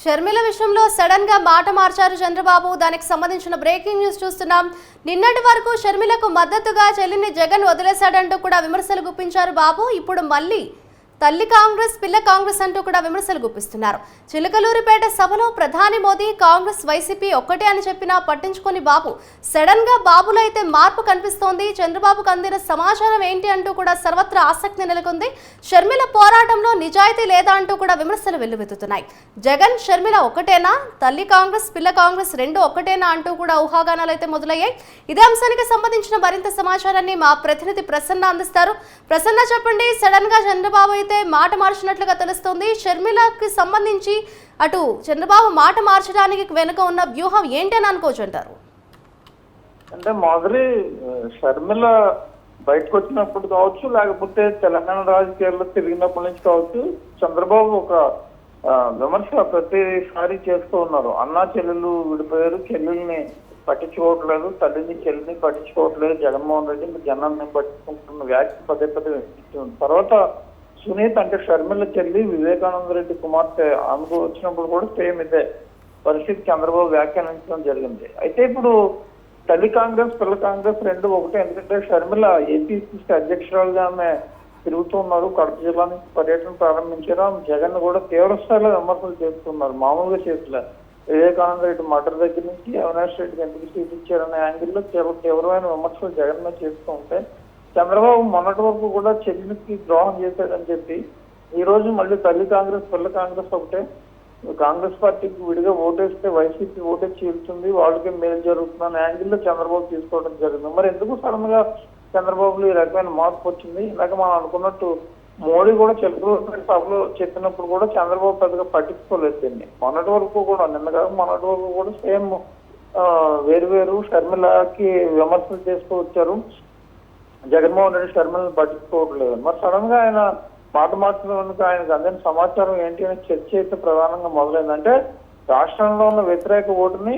షర్మిల విషయంలో సడన్ గా మాట మార్చారు చంద్రబాబు. దానికి సంబంధించిన బ్రేకింగ్ న్యూస్ చూస్తున్నాం. నిన్నటి వరకు షర్మిలకు మద్దతుగా చెల్లిని జగన్ వదిలేశాడంటూ కూడా విమర్శలు గుప్పించారు బాబు. ఇప్పుడు మళ్ళీ తల్లి కాంగ్రెస్ పిల్ల కాంగ్రెస్ అంటూ కూడా విమర్శలు గుప్పిస్తున్నారు. చిలకలూరిపేట సభలో ప్రధాని మోదీ కాంగ్రెస్ వైసీపీ ఒక్కటే అని చెప్పినా పట్టించుకొని బాబు సడన్ గా బాబులో అయితే మార్పు కనిపిస్తోంది. చంద్రబాబుకు అందిన సమాచారం ఏంటి అంటూ కూడా సర్వత్రా ఆసక్తి నెలకొంది. షర్మిల పోరాటంలో నిజాయితీ లేదా అంటూ కూడా విమర్శలు వెల్లువెత్తుతున్నాయి. జగన్ షర్మిల ఒక్కటేనా, తల్లి కాంగ్రెస్ పిల్ల కాంగ్రెస్ రెండు ఒక్కటేనా అంటూ కూడా ఊహాగానాలు అయితే మొదలయ్యాయి. ఇదే అంశానికి సంబంధించిన మరింత సమాచారాన్ని మా ప్రతినిధి ప్రసన్న అందిస్తారు. ప్రసన్న, చెప్పండి. సడన్ గా చంద్రబాబు అయితే మాట మార్చినట్లుగా తెలుస్తోంది. షర్మిలకి సంబంధించి అటు చంద్రబాబు మాట మార్చడానికి వెనుక ఉన్న వ్యూహం ఏంటని అనుకోవచ్చు అంటారు? అంటే మాదిరి షర్మిల బయటకు వచ్చినప్పుడు కావచ్చు, లేకపోతే తెలంగాణ రాజకీయాల్లో తిరిగినప్పటి నుంచి కావచ్చు, చంద్రబాబు ఒక విమర్శ ప్రతిసారి చేస్తూ ఉన్నారు. అన్నా చెల్లెలు విడిపోయారు, చెల్లెల్ని పట్టించుకోవట్లేదు, తల్లిని చెల్లిని పట్టించుకోవట్లేదు జగన్మోహన్ రెడ్డి, జనాన్ని పట్టించుకుంటున్న వ్యాఖ్య పదే పదే వినిపిస్తుంది. తర్వాత సునీత్ అంటే షర్మిల చెల్లి వివేకానంద రెడ్డి కుమార్తె ఆమెకు వచ్చినప్పుడు కూడా సేమ్ ఇదే పరిస్థితి చంద్రబాబు వ్యాఖ్యానించడం జరిగింది. అయితే ఇప్పుడు తల్లి కాంగ్రెస్ పిల్ల కాంగ్రెస్ రెండు ఒకటే. ఎందుకంటే షర్మిల ఏపీసీసీ అధ్యక్షురాలుగా ఆమె తిరుగుతున్నారు, కడప జిల్లా నుంచి పర్యటన ప్రారంభించారు. ఆమె జగన్ కూడా తీవ్ర స్థాయిలో విమర్శలు చేస్తున్నారు, మామూలుగా చేసలే. వివేకానంద రెడ్డి మటర్ దగ్గర నుంచి అవినాష్ రెడ్డికి ఎందుకు సీట్ ఇచ్చారనే యాంగిల్లో చాలా తీవ్రమైన విమర్శలు జగన్ మీద చేస్తూ ఉంటే, చంద్రబాబు మొన్నటి వరకు కూడా చెల్లికి ద్రోహం చేశాడని చెప్పి ఈ రోజు మళ్ళీ తల్లి కాంగ్రెస్ పిల్ల కాంగ్రెస్ ఒకటే, కాంగ్రెస్ పార్టీకి విడిగా ఓటేస్తే వైసీపీ ఓటే చీలుతుంది, వాళ్ళకే మేలు జరుగుతుందన్న యాంగిల్లో చంద్రబాబు తీసుకోవడం జరిగింది. మరి ఎందుకు సడన్ గా చంద్రబాబులో ఈ రకమైన మార్పు వచ్చింది? ఇలాగ మనం అనుకున్నట్టు మోడీ కూడా చిలకలూరిపేట సభలో చెప్పినప్పుడు కూడా చంద్రబాబు పెద్దగా పట్టించుకోలేదు దీన్ని. మొన్నటి వరకు కూడా మొన్నటి వరకు కూడా సేమ్ వేరు షర్మిలకి విమర్శలు చేస్తూ వచ్చారు. జగన్మోహన్ రెడ్డి షర్మిలను పట్టించుకోవట్లేదు. మరి సడన్ గా ఆయన మాట మార్చడానికి ఆయనకు అందిన సమాచారం ఏంటి అనే చర్చ అయితే ప్రధానంగా మొదలైందంటే, రాష్ట్రంలో ఉన్న వ్యతిరేక ఓటుని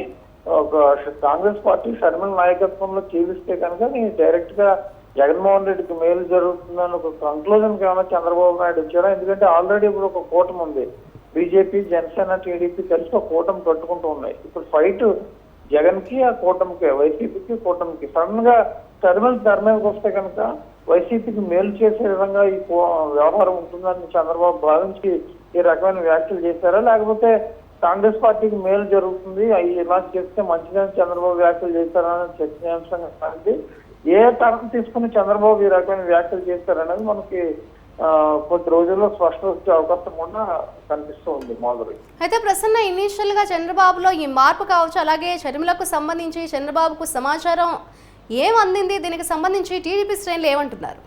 ఒక కాంగ్రెస్ పార్టీ షర్మిల నాయకత్వంలో చీలిస్తే కనుక డైరెక్ట్ గా జగన్మోహన్ రెడ్డికి మేలు జరుగుతుందని ఒక కంక్లూజన్ ఏమైనా చంద్రబాబు నాయుడు వచ్చారా? ఎందుకంటే ఆల్రెడీ ఇప్పుడు ఒక కూటమి ఉంది, బీజేపీ జనసేన టీడీపీ కలిసి ఒక కూటమి కట్టుకుంటూ ఉన్నాయి. ఇప్పుడు ఫైట్ జగన్ కి ఆ కూటమికి, వైసీపీకి కూటమికి. సడన్ గా షర్మిల తెర మీదకి వస్తే కనుక వైసీపీకి మేలు చేసే విధంగా ఈ వ్యవహారం ఉంటుందని చంద్రబాబు భావించి ఈ రకమైన వ్యాఖ్యలు చేశారా, లేకపోతే కాంగ్రెస్ పార్టీకి మేలు జరుగుతుంది ఇలా చేస్తే మంచిదని చంద్రబాబు వ్యాఖ్యలు చేశారా అని చర్చనీయాంశంగా సాగింది. ఏ తరం తీసుకుని చంద్రబాబు ఈ రకమైన వ్యాఖ్యలు చేశారనేది మనకి కొద్ది రోజుల్లో స్పష్టం వచ్చే అవకాశం కూడా కనిపిస్తూ ఉంది. మాధురి, అయితే ప్రసన్న, ఇనీషియల్ గా చంద్రబాబులో ఈ మార్పు కావచ్చు, అలాగే షర్మిలకు సంబంధించి చంద్రబాబుకు సమాచారం ఏం అందింది? దీనికి సంబంధించి టీడీపీ శ్రేణులు ఏమంటున్నారు?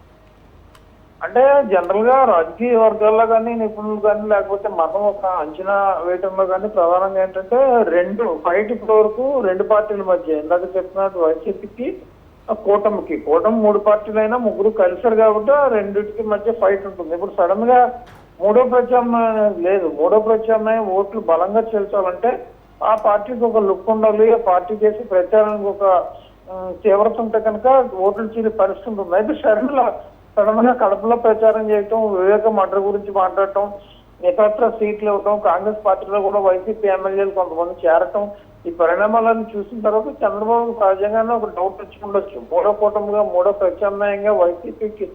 అంటే జనరల్ గా రాజకీయ వర్గాల్లో కానీ నిపుణులు కానీ లేకపోతే మనం ఒక అంచనా వేయటంలో కానీ ప్రధానంగా ఏంటంటే రెండు ఫైట్ ఇప్పటి వరకు రెండు పార్టీల మధ్య, ఇందాక చెప్పినట్టు వైసీపీకి కూటమి మూడు పార్టీలైనా ముగ్గురు కలిసారు కాబట్టి రెండింటికి మధ్య ఫైట్ ఉంటుంది. ఇప్పుడు సడన్ గా మూడో ప్రత్యామ్నాయం లేదు. మూడో ప్రత్యామ్నాయం ఓట్లు బలంగా చేర్చాలంటే ఆ పార్టీకి ఒక లుక్ ఉండాలి, ఆ పార్టీ చేసి ప్రచారానికి ఒక తీవ్రత ఉంటే కనుక ఓట్లు చీలి పరిస్థితి ఉంటుంది. అయితే షర్మిల సడన్ గా కడపలో ప్రచారం చేయటం, వివేక మర్డర్ గురించి మాట్లాడటం, ఇతరత్ర సీట్లు ఇవ్వటం, కాంగ్రెస్ పార్టీలో కూడా వైసీపీ ఎమ్మెల్యేలు కొంతమంది చేరటం, ఈ పరిణామాలను చూసిన తర్వాత చంద్రబాబు సహజంగానే ఒక డౌట్ వచ్చి ఉండొచ్చు. మూడో కూటమిగా మూడో ప్రత్యామ్నాయంగా వైసీపీకి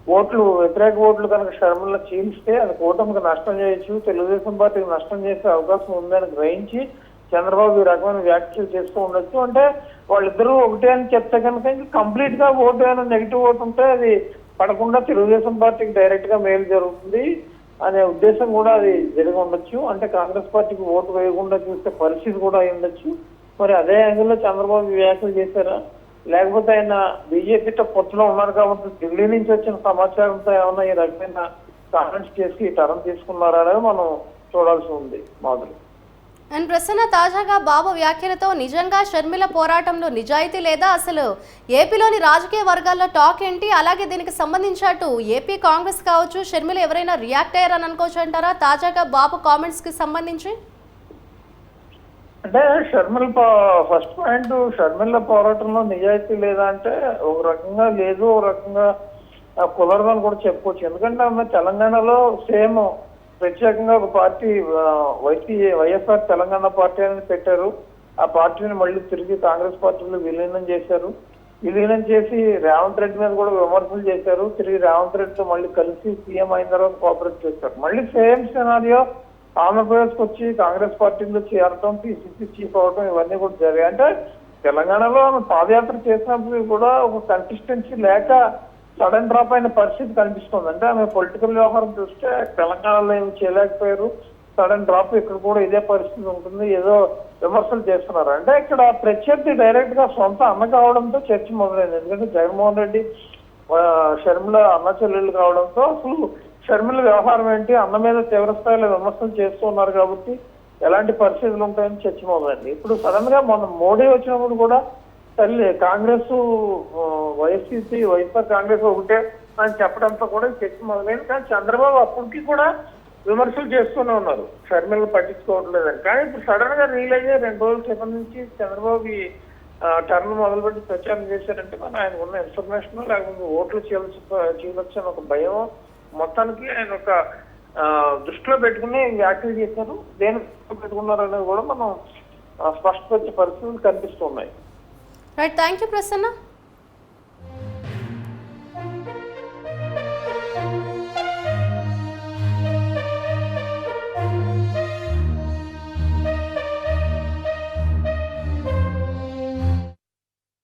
ఓట్లు వ్యతిరేక ఓట్లు కనుక షర్మిల చీలిస్తే అది కూటమికి నష్టం చేయొచ్చు, తెలుగుదేశం పార్టీకి నష్టం చేసే అవకాశం ఉందని గ్రహించి చంద్రబాబు ఈ రకమైన వ్యాఖ్యలు చేస్తూ ఉండొచ్చు. అంటే వాళ్ళిద్దరూ ఒకటే అని చెప్తే కనుక ఇంకా కంప్లీట్ గా ఓటు అయినా నెగిటివ్ ఓటు ఉంటే అది పడకుండా తెలుగుదేశం పార్టీకి డైరెక్ట్ గా మేలు జరుగుతుంది అనే ఉద్దేశం కూడా అది జరిగి ఉండొచ్చు. అంటే కాంగ్రెస్ పార్టీకి ఓటు వేయకుండా చూస్తే పరిస్థితి కూడా అయి ఉండొచ్చు. మరి అదే యాంగిల్లో చంద్రబాబు వ్యాఖ్యలు చేశారా, లేకపోతే ఆయన బీజేపీతో పొత్తులో ఉన్నారు కాబట్టి ఢిల్లీ నుంచి వచ్చిన సమాచారంతో ఏమన్నా ఈ రకమైన కామెంట్స్ చేసి టర్న్ తీసుకున్నారా అనేది మనం చూడాల్సి ఉంది. మాధురి అండ్ ప్రసన్న, తాజాగా బాబు వ్యాఖ్యలతో నిజంగా షర్మిల పోరాటంలో నిజాయితీ లేదా? అసలు ఏపీలోని రాజకీయ వర్గాల్లో టాక్ ఏంటి? అలాగే దీనికి సంబంధించి అటు ఏపీ కాంగ్రెస్ కావచ్చు, షర్మిల ఎవరైనా రియాక్ట్ అయ్యారని అనుకోవచ్చు అంటారా తాజాగా బాబు కామెంట్స్ కి సంబంధించి? అంటే షర్మిల ఫస్ట్ పాయింట్, షర్మిల పోరాటంలో నిజాయితీ లేదా అంటే ఒక రకంగా లేదు, ఒక రకంగా కుదరదని కూడా చెప్పుకోవచ్చు. ఎందుకంటే ఆమె తెలంగాణలో సేమ్ ప్రత్యేకంగా ఒక పార్టీ వైఎస్ఆర్ తెలంగాణ పార్టీ అని పెట్టారు. ఆ పార్టీని మళ్ళీ తిరిగి కాంగ్రెస్ పార్టీలో విలీనం చేశారు. విలీనం చేసి రేవంత్ రెడ్డి మీద కూడా విమర్శలు చేశారు. తిరిగి రేవంత్ రెడ్డితో మళ్ళీ కలిసి సీఎం అయిన తర్వాత కోఆపరేట్ చేశారు. మళ్ళీ సేమ్ సినారియో ఆంధ్రప్రదేశ్కి వచ్చి కాంగ్రెస్ పార్టీలో చేరటం, పిసిసి చీఫ్ అవడం ఇవన్నీ కూడా జరిగాయి. అంటే తెలంగాణలో ఆమె పాదయాత్ర చేసినప్పుడు కూడా ఒక కన్సిస్టెన్సీ లేక సడన్ డ్రాప్ అయిన పరిస్థితి కనిపిస్తుంది. అంటే ఆమె పొలిటికల్ వ్యవహారం చూస్తే తెలంగాణలో ఏమి చేయలేకపోయారు, సడన్ డ్రాప్ ఇక్కడ కూడా ఇదే పరిస్థితి ఉంటుంది, ఏదో విమర్శలు చేస్తున్నారు. అంటే ఇక్కడ ప్రత్యర్థి డైరెక్ట్ గా సొంత అన్న కావడంతో చర్చ మొదలైంది. ఎందుకంటే జగన్మోహన్ రెడ్డి షర్మిల అన్న చెల్లెళ్ళు కావడంతో అసలు షర్మిల వ్యవహారం ఏంటి, అన్న మీద తీవ్ర స్థాయిలో విమర్శలు చేస్తూ ఉన్నారు కాబట్టి ఎలాంటి పరిస్థితులు ఉంటాయని చర్చ మొదలైంది. ఇప్పుడు సడన్ గా మొన్న మోడీ వచ్చినప్పుడు కూడా తల్లి కాంగ్రెస్ వైఎస్ఆర్ కాంగ్రెస్ ఒకటే అని చెప్పడంతో కూడా చర్చ మొదలైంది. కానీ చంద్రబాబు అప్పటికి కూడా విమర్శలు చేస్తూనే ఉన్నారు, షర్మిలను పట్టించుకోవట్లేదని. కానీ ఇప్పుడు సడన్ గా రియలైజ్ అయ్యి 2 రోజుల క్రితం నుంచి చంద్రబాబు టర్న్ మొదలుపెట్టి ప్రచారం చేశారంటే మన ఆయన ఉన్న ఇన్ఫర్మేషన్ లేకపోతే ఓట్లు చీలొచ్చని ఒక భయం మొత్తానికి ఆయన ఒక దృష్టిలో పెట్టుకుని వ్యాఖ్యలు చేశారు. దేని పెట్టుకున్నారు అనేది కూడా మనం స్పష్టపరిచే పరిస్థితులు కనిపిస్తున్నాయి. Right, thank you Prasanna.